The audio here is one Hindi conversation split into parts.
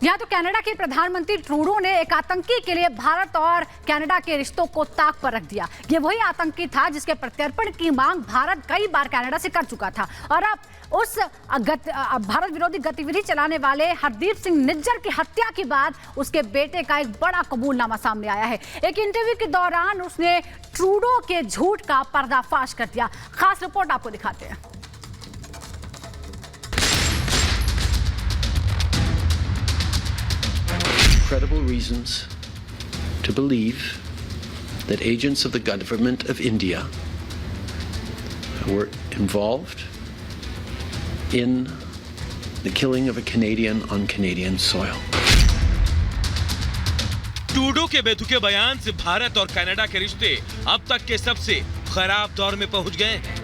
यहाँ तो कनाडा के प्रधानमंत्री ट्रूडो ने एक आतंकी के लिए भारत और कनाडा के रिश्तों को ताक पर रख दिया। ये वही आतंकी था जिसके प्रत्यर्पण की मांग भारत कई बार कनाडा से कर चुका था और अब उस भारत विरोधी गतिविधि चलाने वाले हरदीप सिंह निज्जर की हत्या के बाद उसके बेटे का एक बड़ा कबूलनामा सामने आया है। एक इंटरव्यू के दौरान उसने ट्रूडो के झूठ का पर्दाफाश कर दिया। खास रिपोर्ट आपको दिखाते हैं। Credible reasons to believe that agents of the government of India were involved in the killing of a Canadian on Canadian soil. Trudeau के बेतुके बयान से भारत और कनाडा के रिश्ते अब तक के सबसे खराब दौर में पहुंच गए हैं।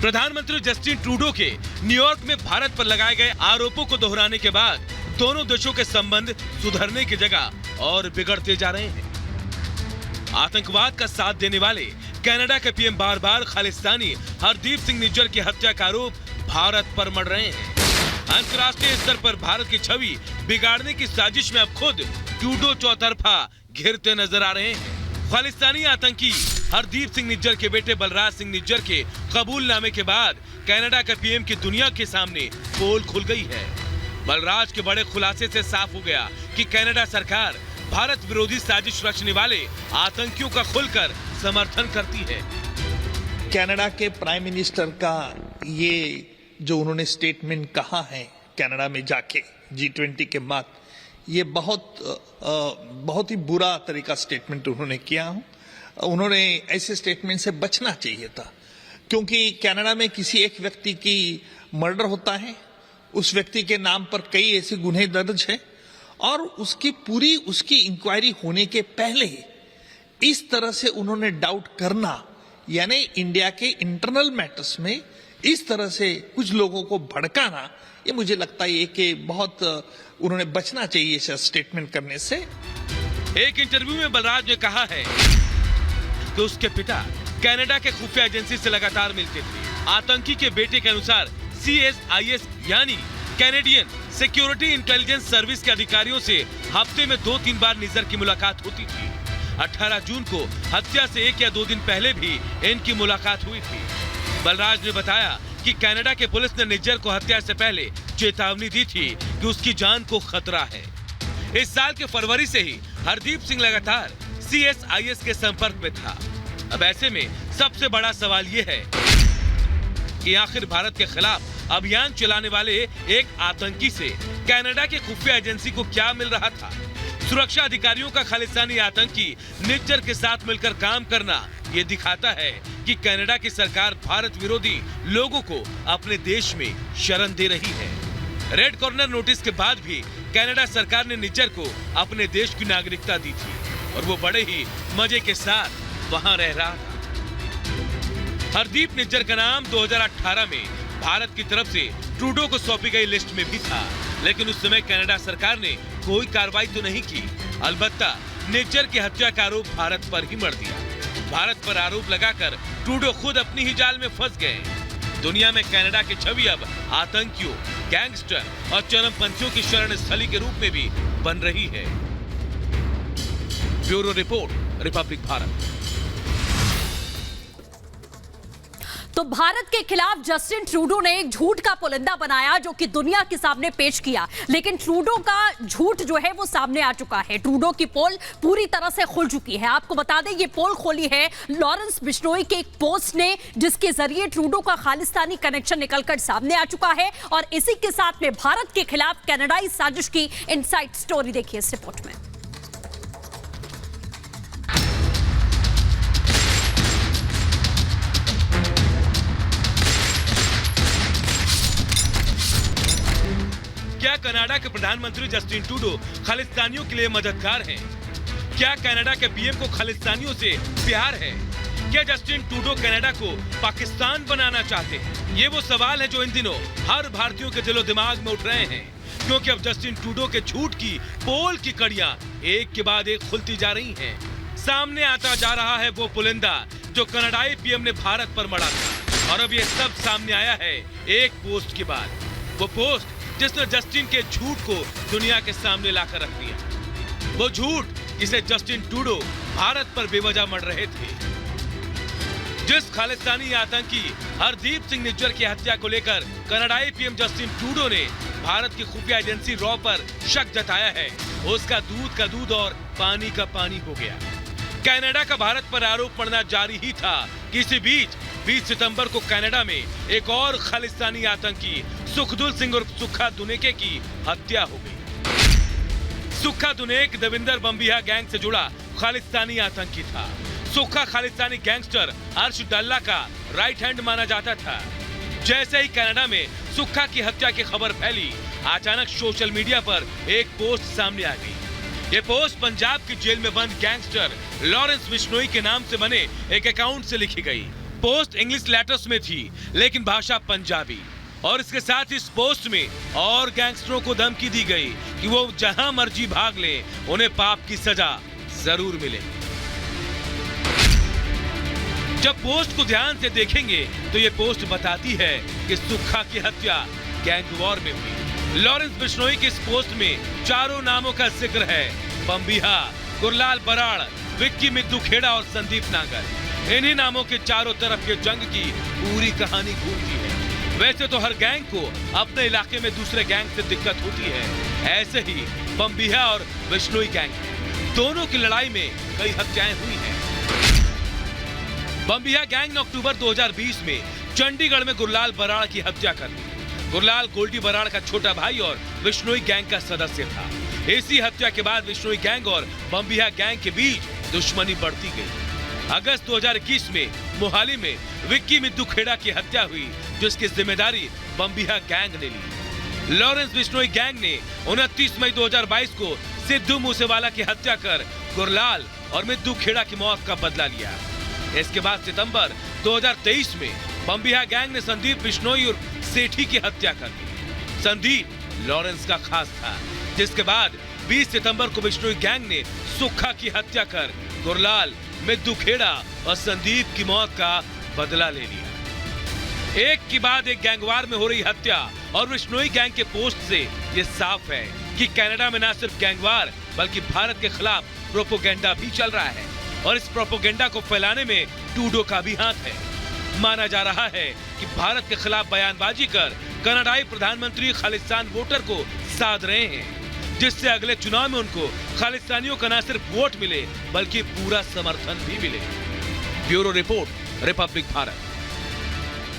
प्रधानमंत्री जस्टिन ट्रूडो के न्यूयॉर्क में भारत पर लगाए गए आरोपों को दोहराने के बाद दोनों देशों के संबंध सुधरने की जगह और बिगड़ते जा रहे हैं। आतंकवाद का साथ देने वाले कनाडा के पीएम बार बार खालिस्तानी हरदीप सिंह निज्जर की हत्या का आरोप भारत पर मढ़ रहे हैं। अंतर्राष्ट्रीय स्तर पर भारत की छवि बिगाड़ने की साजिश में अब खुद ट्रूडो चौतरफा घिरते नजर आ रहे हैं। खालिस्तानी आतंकी हरदीप सिंह निज्जर के बेटे बलराज सिंह निज्जर के कबूलनामे के बाद कनाडा के पीएम की दुनिया के सामने पोल खुल गई है। बलराज के बड़े खुलासे से साफ हो गया कि कनाडा सरकार भारत विरोधी साजिश रचने वाले आतंकियों का खुलकर समर्थन करती है। कनाडा के प्राइम मिनिस्टर का ये जो उन्होंने स्टेटमेंट कहा है कनाडा में जाके G20 के बाद, ये बहुत ही बुरा तरीका स्टेटमेंट उन्होंने किया। उन्होंने ऐसे स्टेटमेंट से बचना चाहिए था, क्योंकि कनाडा में किसी एक व्यक्ति की मर्डर होता है, उस व्यक्ति के नाम पर कई ऐसे गुन्हे दर्ज है और उसकी इंक्वायरी होने के पहले इस तरह से उन्होंने डाउट करना, यानी इंडिया के इंटरनल मैटर्स में इस तरह से कुछ लोगों को भड़काना, ये मुझे लगता है कि बहुत उन्होंने बचना चाहिए ऐसा स्टेटमेंट करने से। एक इंटरव्यू में बलराज ने कहा है कि उसके पिता कनाडा के खुफिया एजेंसी से लगातार मिलते थे। आतंकी के बेटे के अनुसार CSIS यानी कैनेडियन सिक्योरिटी इंटेलिजेंस सर्विस के अधिकारियों से हफ्ते में 2-3 बार निज्जर की मुलाकात होती थी। 18 जून को हत्या से 1 या 2 दिन पहले भी इनकी मुलाकात हुई थी। बलराज ने बताया कि कनाडा के पुलिस ने निज्जर को हत्या से पहले चेतावनी दी थी कि उसकी जान को खतरा है। इस साल के फरवरी से ही हरदीप सिंह लगातार CSIS के संपर्क में था। अब ऐसे में सबसे बड़ा सवाल ये है कि आखिर भारत के खिलाफ अभियान चलाने वाले एक आतंकी से कनाडा के खुफिया एजेंसी को क्या मिल रहा था। सुरक्षा अधिकारियों का खालिस्तानी आतंकी निज्जर के साथ मिलकर काम करना ये दिखाता है कि कनाडा की सरकार भारत विरोधी लोगों को अपने देश में शरण दे रही है। रेड कॉर्नर नोटिस के बाद भी कनाडा सरकार ने निज्जर को अपने देश की नागरिकता दी थी और वो बड़े ही मजे के साथ वहां रह रहा था। हरदीप निज्जर का नाम 2018 में भारत की तरफ से ट्रूडो को सौंपी गई लिस्ट में भी था, लेकिन उस समय कनाडा सरकार ने कोई कार्रवाई तो नहीं की। अलबत्ता निज्जर की हत्या का आरोप भारत पर ही मढ़ दिया। भारत पर आरोप लगाकर ट्रूडो खुद अपनी ही जाल में फंस गए। दुनिया में कनाडा की छवि अब आतंकियों, गैंगस्टर और चरमपंथियों की शरण स्थली के रूप में भी बन रही है। Bureau report, Republic Bharat. तो भारत के खिलाफ जस्टिन ट्रूडो ने एक झूठ का पुलिंदा बनाया जो कि दुनिया के सामने पेश किया, लेकिन ट्रूडो का झूठ जो है वो सामने आ चुका है। ट्रूडो की पोल पूरी तरह से खुल चुकी है। आपको बता दें ये पोल खोली है लॉरेंस बिश्नोई के एक पोस्ट ने, जिसके जरिए ट्रूडो का खालिस्तानी कनेक्शन निकलकर सामने आ चुका है और इसी के साथ में भारत के खिलाफ कनाडाई साजिश की इनसाइड स्टोरी देखिए इस रिपोर्ट में। क्या कनाडा के प्रधानमंत्री जस्टिन ट्रूडो खालिस्तानियों के लिए मददगार हैं? क्या कनाडा के पीएम को खालिस्तानियों से प्यार है? क्या जस्टिन ट्रूडो कनाडा को पाकिस्तान बनाना चाहते हैं? ये वो सवाल है जो इन दिनों हर भारतीयों के दिलो दिमाग में उठ रहे हैं, क्योंकि अब जस्टिन ट्रूडो के झूठ की पोल की कड़ियां एक के बाद एक खुलती जा रही हैं। सामने आता जा रहा है वो पुलिंदा जो कनाडाई पीएम ने भारत पर मढ़ा था, और अब ये सब सामने आया है एक पोस्ट के बाद। वो पोस्ट जिसने जस्टिन के झूठ को दुनिया के सामने लाकर रख दिया। वो झूठ जिसे जस्टिन ट्रूडो भारत पर बेवजह मर रहे थे। जिस खालिस्तानी आतंकी हरदीप सिंह निज्जर की हत्या को लेकर कनाडाई पीएम जस्टिन ट्रूडो ने भारत की खुफिया एजेंसी रॉ पर शक जताया है, उसका दूध का दूध और पानी का पानी हो गया। कनाडा का भारत पर आरोप पड़ना जारी ही था कि इसी बीच 20 सितंबर को कनाडा में एक और खालिस्तानी आतंकी सुखदुल सिंह उर्फ सुक्खा दुनेके की हत्या हो गई। सुक्खा दुनेक देविंदर बम्बिहा गैंग से जुड़ा खालिस्तानी आतंकी था। सुक्खा खालिस्तानी गैंगस्टर अर्श डल्ला का राइट हैंड माना जाता था। जैसे ही कनाडा में सुक्खा की हत्या की खबर फैली, अचानक सोशल मीडिया पर एक पोस्ट सामने आ गई। ये पोस्ट पंजाब की जेल में बंद गैंगस्टर लॉरेंस बिश्नोई के नाम से बने एक अकाउंट से लिखी गई। पोस्ट इंग्लिश लेटर्स में थी लेकिन भाषा पंजाबी, और इसके साथ इस पोस्ट में और गैंगस्टरों को धमकी दी गई कि वो जहां मर्जी भाग ले, उन्हें पाप की सजा जरूर मिले। जब पोस्ट को ध्यान से देखेंगे तो ये पोस्ट बताती है कि सुक्खा की हत्या गैंग वॉर में हुई। लॉरेंस बिश्नोई की इस पोस्ट में चारों नामों का जिक्र है: बम्बिहा, गुरलाल बराड़, विक्की मिद्दू खेड़ा और संदीप नागर। इन्हीं नामों के चारों तरफ ये जंग की पूरी कहानी घूमती है। वैसे तो हर गैंग को अपने इलाके में दूसरे गैंग से दिक्कत होती है, ऐसे ही बम्बिहा और बिश्नोई गैंग दोनों की लड़ाई में कई हत्याएं हुई हैं। बम्बिहा गैंग ने अक्टूबर 2020 में चंडीगढ़ में गुरलाल बराड़ की हत्या कर दी। गुरलाल गोल्डी बराड़ का छोटा भाई और बिश्नोई गैंग का सदस्य था। इसी हत्या के बाद बिश्नोई गैंग और बम्बिहा गैंग के बीच दुश्मनी बढ़ती गई। अगस्त 2021 में मोहाली में विक्की मिद्दू खेड़ा की हत्या हुई, जिसकी जिम्मेदारी बम्बिहा गैंग ने ली। लॉरेंस बिश्नोई गैंग ने 29 मई 2022 को सिद्धू मूसेवाला की हत्या कर गुरलाल और मिद्दू खेड़ा की मौत का बदला लिया। इसके बाद सितंबर 2023 में बम्बिहा गैंग ने संदीप बिश्नोई और सेठी की हत्या कर दी। संदीप लॉरेंस का खास था, जिसके बाद 20 सितंबर को बिश्नोई गैंग ने सुक्खा की हत्या कर गुरलाल, मिद्दू खेड़ा और संदीप की मौत का बदला ले लिया। एक के बाद एक गैंगवार में हो रही हत्या और बिश्नोई गैंग के पोस्ट से ये साफ है कि कनाडा में न सिर्फ गैंगवार बल्कि भारत के खिलाफ प्रोपोगेंडा भी चल रहा है, और इस प्रोपोगेंडा को फैलाने में ट्रूडो का भी हाथ है। माना जा रहा है कि भारत के खिलाफ बयानबाजी कर कनाडाई प्रधानमंत्री खालिस्तान वोटर को साध रहे हैं, जिससे अगले चुनाव में उनको खालिस्तानियों का न सिर्फ वोट मिले बल्कि पूरा समर्थन भी मिले। Bureau report, Republic Bharat.